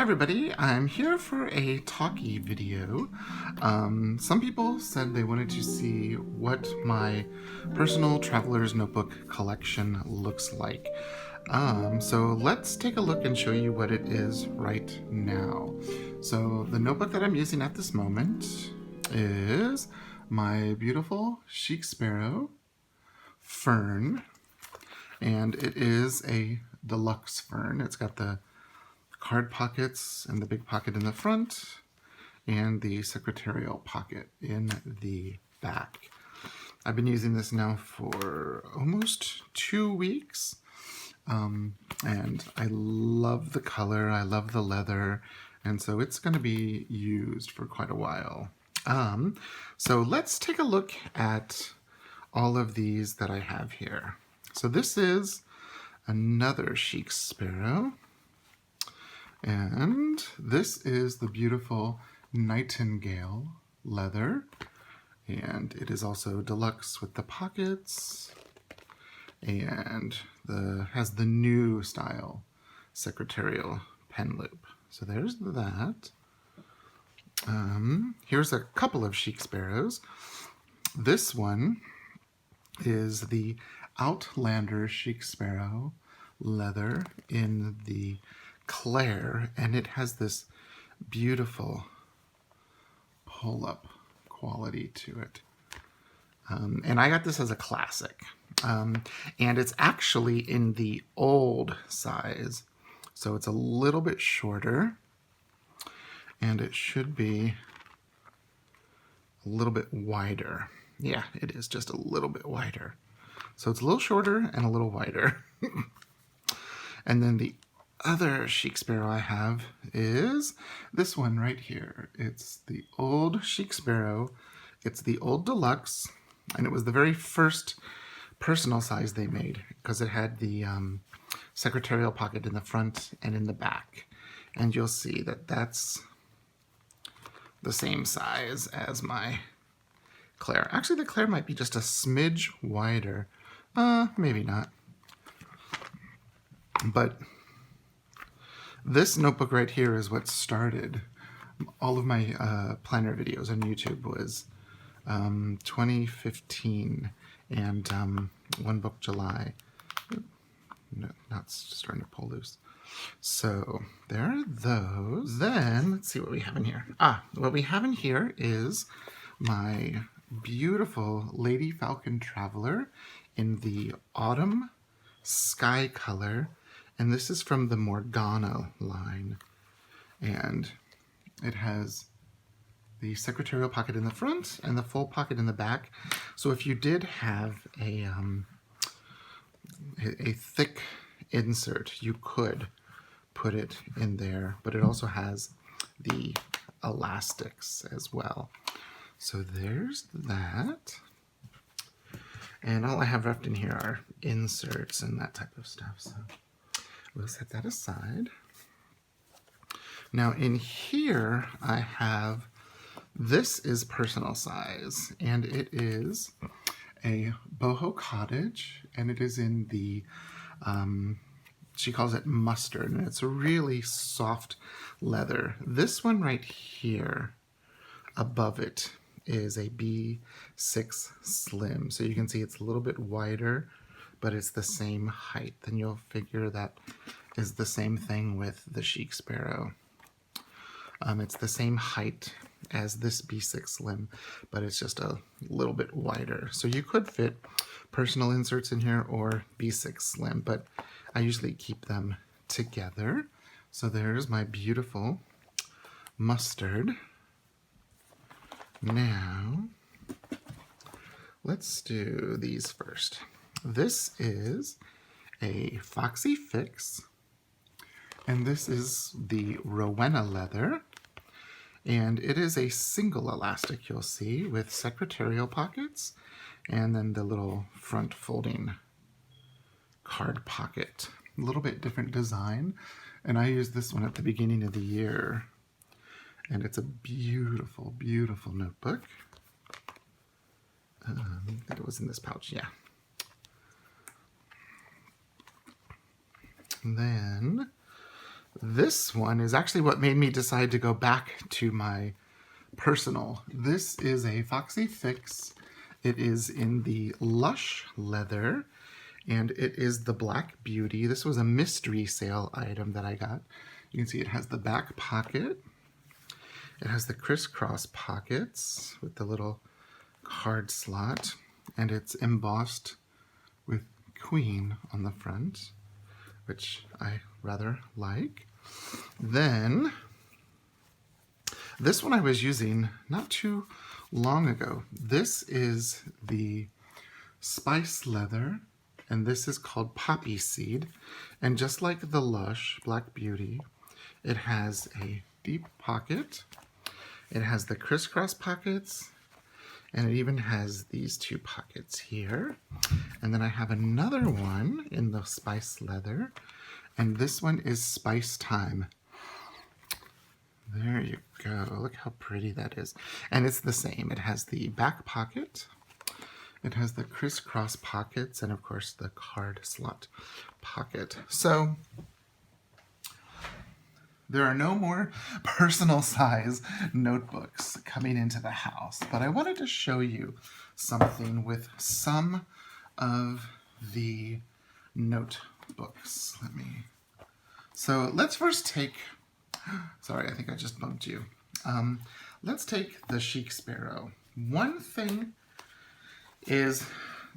Hi everybody, I'm here for a talkie video. Some people said they wanted to see what my personal traveler's notebook collection looks like. So let's take a look and show you what it is right now. So the notebook that I'm using at this moment is my beautiful Chic Sparrow Fern, and it is a deluxe fern. It's got the card pockets and the big pocket in the front and the secretarial pocket in the back. I've been using this now for almost 2 weeks, and I love the color, I love the leather, and so it's going to be used for quite a while. So let's take a look at all of these that I have here. So this is another Chic Sparrow. And this is the beautiful Nightingale leather, and it is also deluxe with the pockets, and has the new style secretarial pen loop. So there's that. Here's a couple of Chic Sparrows. This one is the Outlander Chic Sparrow leather in the Claire, and it has this beautiful pull-up quality to it. And I got this as a classic. And it's actually in the old size, so it's a little bit shorter, and it should be a little bit wider. Yeah, it is just a little bit wider. So it's a little shorter and a little wider. And then the other Chic Sparrow I have is this one right here. It's the old Chic Sparrow. It's the old deluxe, and it was the very first personal size they made because it had the secretarial pocket in the front and in the back. And you'll see that that's the same size as my Claire. Actually, the Claire might be just a smidge wider. Maybe not. But this notebook right here is what started all of my planner videos on YouTube. Was 2015 and One Book July. No, not starting to pull loose. So there are those. Then let's see what we have in here. What we have in here is my beautiful Lady Falcon Traveler in the autumn sky color. And this is from the Morgana line. And it has the secretarial pocket in the front and the full pocket in the back. So if you did have a thick insert, you could put it in there. But it also has the elastics as well. So there's that. And all I have left in here are inserts and that type of stuff. So we'll set that aside. Now in here I have, this is personal size, and it is a boho cottage, and it is in the, she calls it mustard, and it's a really soft leather. This one right here above it is a B6 Slim, so you can see it's a little bit wider, but it's the same height. Then you'll figure that is the same thing with the Chic Sparrow. It's the same height as this B6 Slim, but it's just a little bit wider. So you could fit personal inserts in here or B6 Slim, but I usually keep them together. So there's my beautiful mustard. Now, let's do these first. This is a Foxy Fix, and this is the Rowena leather, and it is a single elastic, you'll see, with secretarial pockets and then the little front folding card pocket. A little bit different design, and I used this one at the beginning of the year, and it's a beautiful, beautiful notebook. I think it was in this pouch, yeah. And then This one is actually what made me decide to go back to my personal. This is a Foxy Fix. It is in the Lush leather, and it is the Black Beauty. This was a mystery sale item that I got. You can see it has the back pocket. It has the crisscross pockets with the little card slot, and it's embossed with Queen on the front, which I rather like. Then, this one I was using not too long ago. This is the Spice Leather, and this is called Poppy Seed. And just like the Lush Black Beauty, it has a deep pocket. It has the crisscross pockets, and it even has these two pockets here. And then I have another one in the Spice Leather, and this one is Spice Time. There you go. Look how pretty that is. And it's the same. It has the back pocket. It has the crisscross pockets, and of course the card slot pocket. So there are no more personal size notebooks coming into the house, but I wanted to show you something with some of the notebooks. So let's first take, sorry, I think I just bumped you. Let's take the Chic Sparrow. One thing is,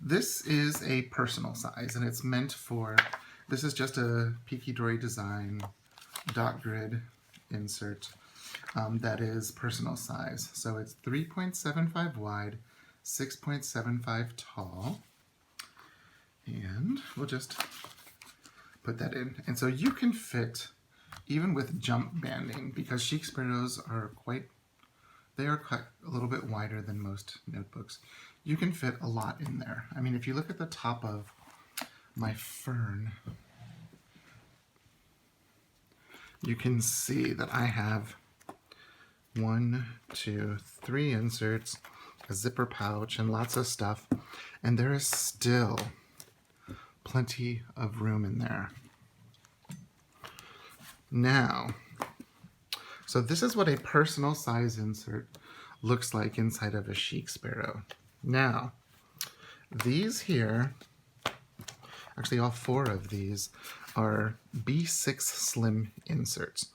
this is a personal size, and it's meant for, this is just a Peaky Dory Design dot grid insert that is personal size. So it's 3.75 wide, 6.75 tall, and we'll just put that in. And so you can fit, even with jump banding, because Chic Sparrows are quite a little bit wider than most notebooks. You can fit a lot in there. I mean, if you look at the top of my Fern, you can see that I have 1, 2, 3 inserts, a zipper pouch, and lots of stuff. And there is still plenty of room in there. Now, so this is what a personal size insert looks like inside of a Chic Sparrow. Now, these here, actually all 4 of these, are B6 Slim inserts.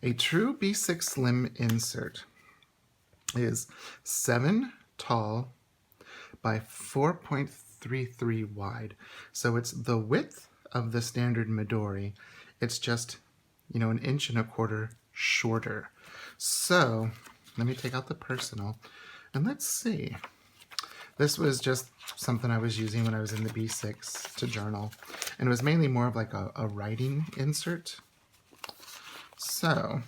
A true B6 Slim insert is 7 tall by 4.33 wide. So it's the width of the standard Midori. It's just, you know, 1.25 inches shorter. So let me take out the personal, and let's see. This was just something I was using when I was in the B6 to journal, and it was mainly more of like a writing insert. So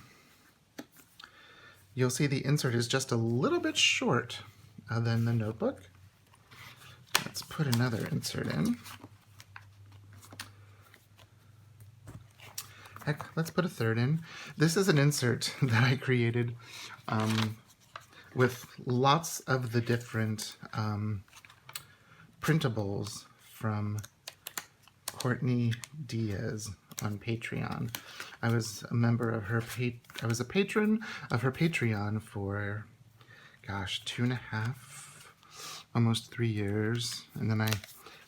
you'll see the insert is just a little bit short than the notebook. Let's put another insert in. Heck, let's put a third in. This is an insert that I created with lots of the different printables from Courtney Diaz on Patreon. I was a member of her I was a patron of her Patreon for, gosh, 2.5, almost 3 years, and then I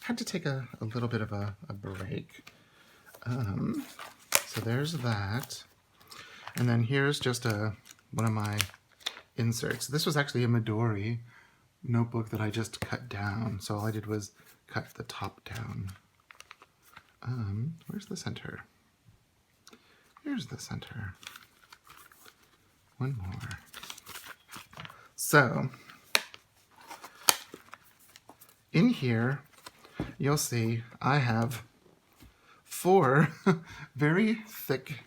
had to take a little bit of a break. So there's that, and then here's just one of my inserts. This was actually a Midori notebook that I just cut down, so all I did was cut the top down. Where's the center? Here's the center. One more. So in here, you'll see I have 4 very thick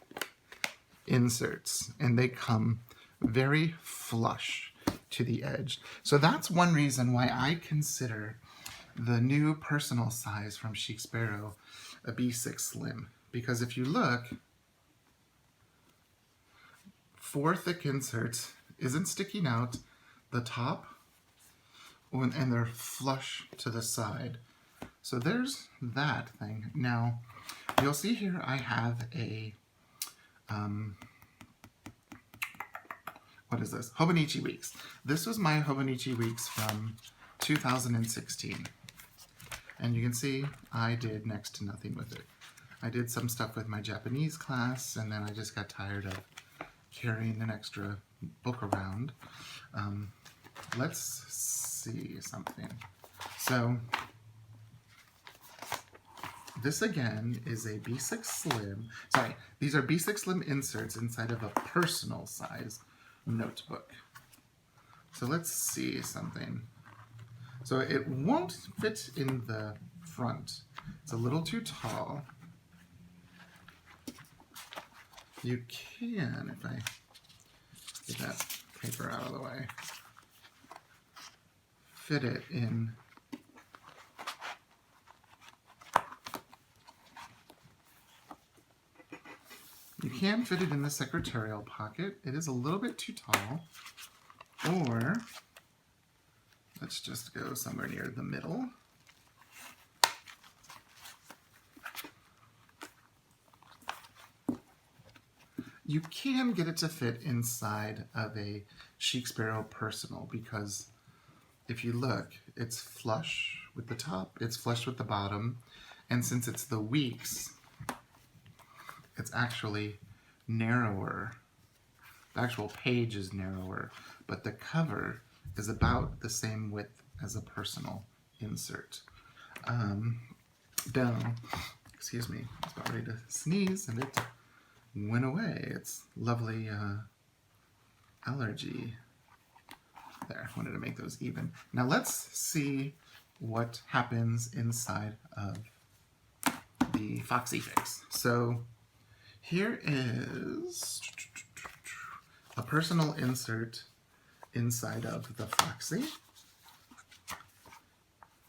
inserts, and they come very flush to the edge. So that's one reason why I consider the new personal size from Chic Sparrow a B6 Slim. Because if you look, 4 thick inserts isn't sticking out the top, and they're flush to the side. So there's that thing. Now, you'll see here I have a what is this? Hobonichi Weeks. This was my Hobonichi Weeks from 2016. And you can see I did next to nothing with it. I did some stuff with my Japanese class, and then I just got tired of carrying an extra book around. Let's see something. So this again is a B6 Slim. Sorry, these are B6 Slim inserts inside of a personal size notebook. So let's see something. So it won't fit in the front. It's a little too tall. You can, if I get that paper out of the way, fit it in You can fit it in the secretarial pocket. It is a little bit too tall. Or let's just go somewhere near the middle. You can get it to fit inside of a Chic Sparrow Personal because if you look, it's flush with the top, it's flush with the bottom, and since it's the weeks, it's actually narrower. The actual page is narrower, but the cover is about the same width as a personal insert. Excuse me, I was about ready to sneeze and it went away. It's lovely allergy. There, I wanted to make those even. Now let's see what happens inside of the Foxy Fix. So here is a personal insert inside of the Foxy.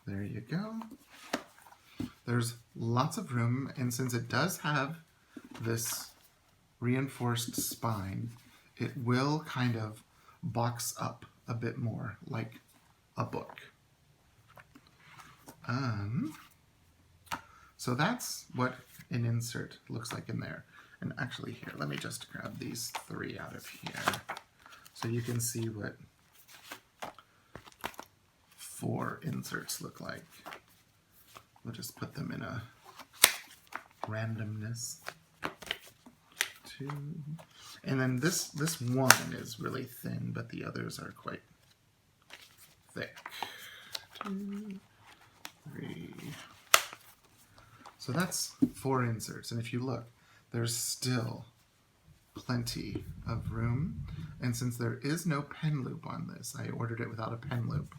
There you go. There's lots of room, and since it does have this reinforced spine, it will kind of box up a bit more like a book. So that's what an insert looks like in there. And actually here, let me just grab these three out of here so you can see what 4 inserts look like. We'll just put them in a randomness. 2. And then this one is really thin, but the others are quite thick. 2, 3. So that's 4 inserts. And if you look, there's still plenty of room. And since there is no pen loop on this, I ordered it without a pen loop,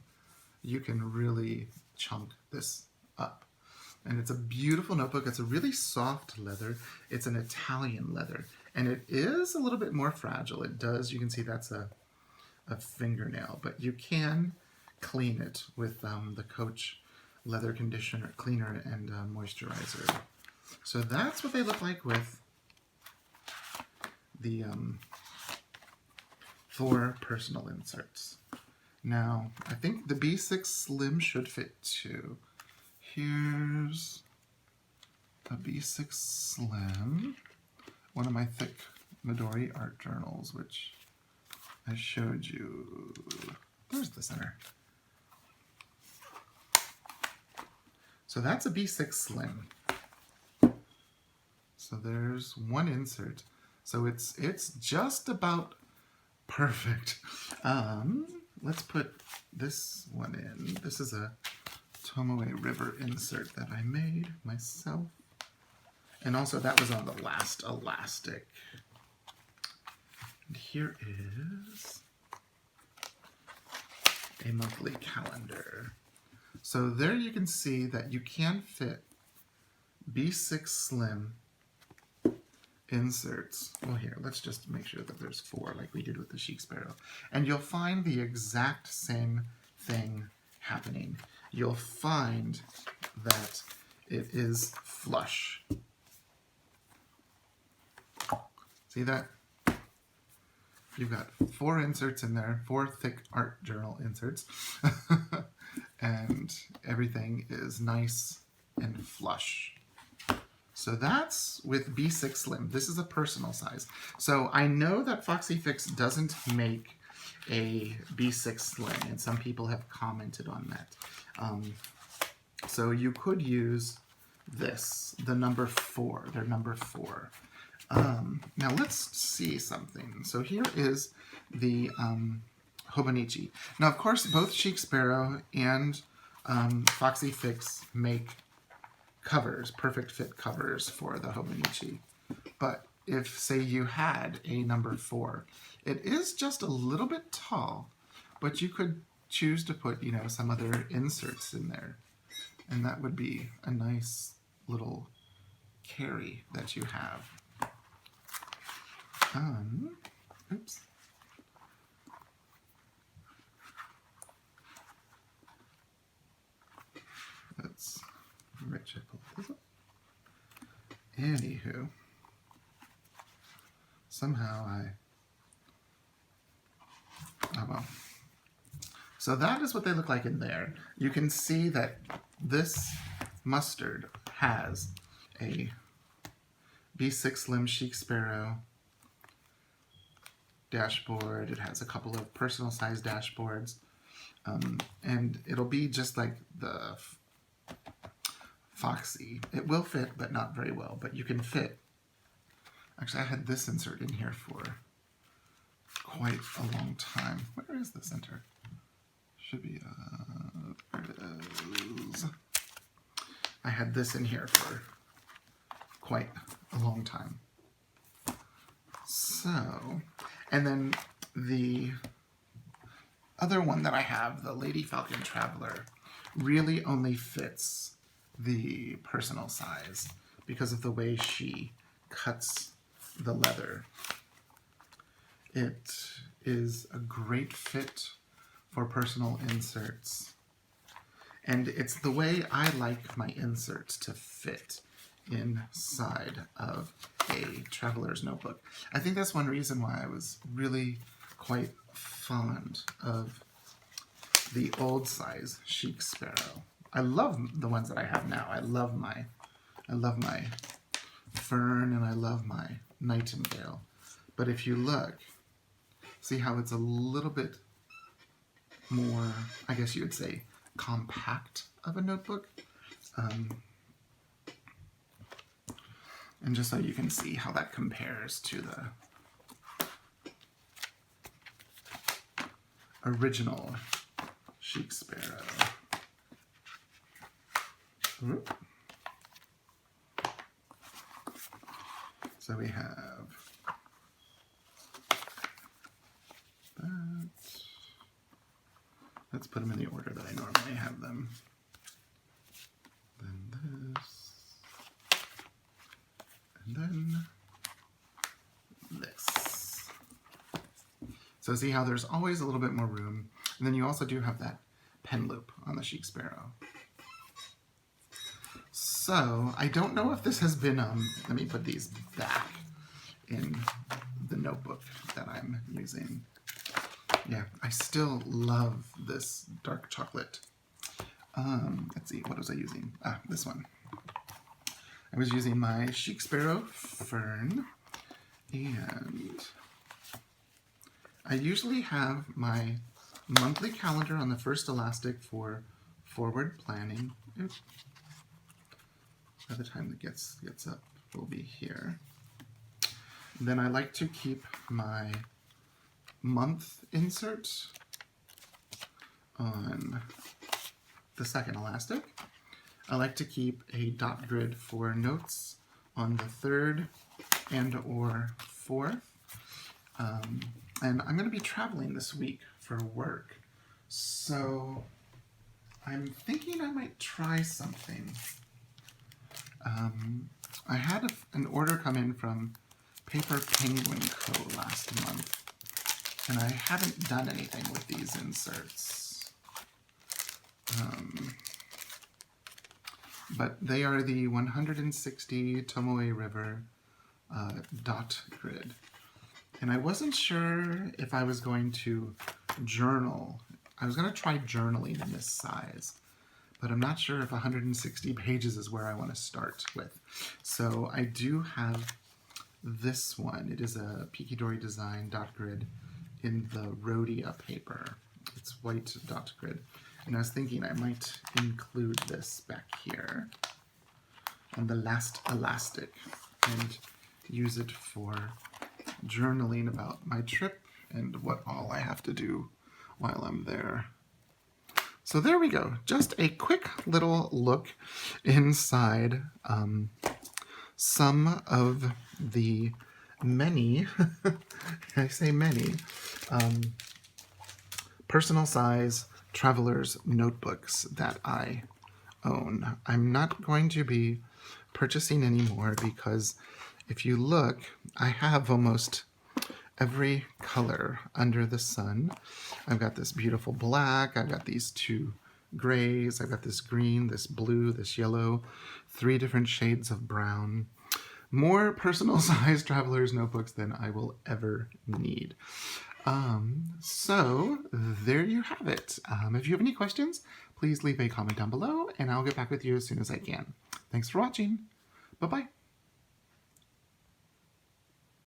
you can really chunk this up. And it's a beautiful notebook. It's a really soft leather. It's an Italian leather. And it is a little bit more fragile. It does, you can see that's a fingernail, but you can clean it with the Coach leather conditioner, cleaner and moisturizer. So that's what they look like with the 4 personal inserts. Now, I think the B6 Slim should fit too. Here's a B6 Slim, one of my thick Midori art journals, which I showed you. There's the center. So that's a B6 Slim. So there's 1 insert. So it's just about perfect. Let's put this one in. This is a Tomoe River insert that I made myself. And also that was on the last elastic. And here is a monthly calendar. So there you can see that you can fit B6 Slim inserts. Well, here, let's just make sure that there's 4 like we did with the Chic Sparrow. And you'll find the exact same thing happening. You'll find that it is flush. See that? You've got 4 inserts in there, 4 thick art journal inserts, and everything is nice and flush. So that's with B6 Slim. This is a personal size. So I know that Foxy Fix doesn't make a B6 Slim, and some people have commented on that. So you could use this, the number 4, their number 4. Now let's see something. So here is the Hobonichi. Now, of course, both Chic Sparrow and Foxy Fix make covers, perfect fit covers for the Hobonichi. But if, say, you had a number 4, it is just a little bit tall, but you could choose to put, you know, some other inserts in there. And that would be a nice little carry that you have. Oops. That's Rich. Anywho, somehow oh well. So that is what they look like in there. You can see that this mustard has a B6 Slim Chic Sparrow dashboard. It has a couple of personal size dashboards. And it'll be just like the Foxy. It will fit, but not very well. But you can fit. Actually, I had this insert in here for quite a long time. Where is the center? Should be, there it is. I had this in here for quite a long time. So, and then the other one that I have, the Lady Falcon Traveler, really only fits the personal size because of the way she cuts the leather. It is a great fit for personal inserts. And it's the way I like my inserts to fit inside of a traveler's notebook. I think that's one reason why I was really quite fond of the old size Chic Sparrow. I love the ones that I have now. I love my Fern and I love my Nightingale. But if you look, see how it's a little bit more, I guess you would say, compact of a notebook. And just so you can see how that compares to the original Chic Sparrow. Whoop. So we have that. Let's put them in the order that I normally have them. Then this. And then this. So see how there's always a little bit more room. And then you also do have that pen loop on the Chic Sparrow. So I don't know if this has been, let me put these back in the notebook that I'm using. Yeah, I still love this dark chocolate. Let's see, what was I using? Ah, this one. I was using my Chic Sparrow Fern, and I usually have my monthly calendar on the first elastic for forward planning. Oops. By the time it gets up, we'll be here. Then I like to keep my month insert on the second elastic. I like to keep a dot grid for notes on the third and or fourth. And I'm going to be traveling this week for work. So I'm thinking I might try something. I had an order come in from Paper Penguin Co. last month, and I haven't done anything with these inserts. But they are the 160 Tomoe River dot grid. And I wasn't sure if I was going to journal. I was going to try journaling in this size, but I'm not sure if 160 pages is where I want to start with. So I do have this one. It is a Pikidori Design dot grid in the Rhodia paper. It's white dot grid. And I was thinking I might include this back here on the last elastic and use it for journaling about my trip and what all I have to do while I'm there. So there we go. Just a quick little look inside some of the many, I say many, personal size traveler's notebooks that I own. I'm not going to be purchasing any more because if you look, I have almost every color under the sun. I've got this beautiful black, I've got these two grays, I've got this green, this blue, this yellow, 3 different shades of brown. More personal size traveler's notebooks than I will ever need. So there you have it. If you have any questions, please leave a comment down below and I'll get back with you as soon as I can. Thanks for watching. Bye-bye.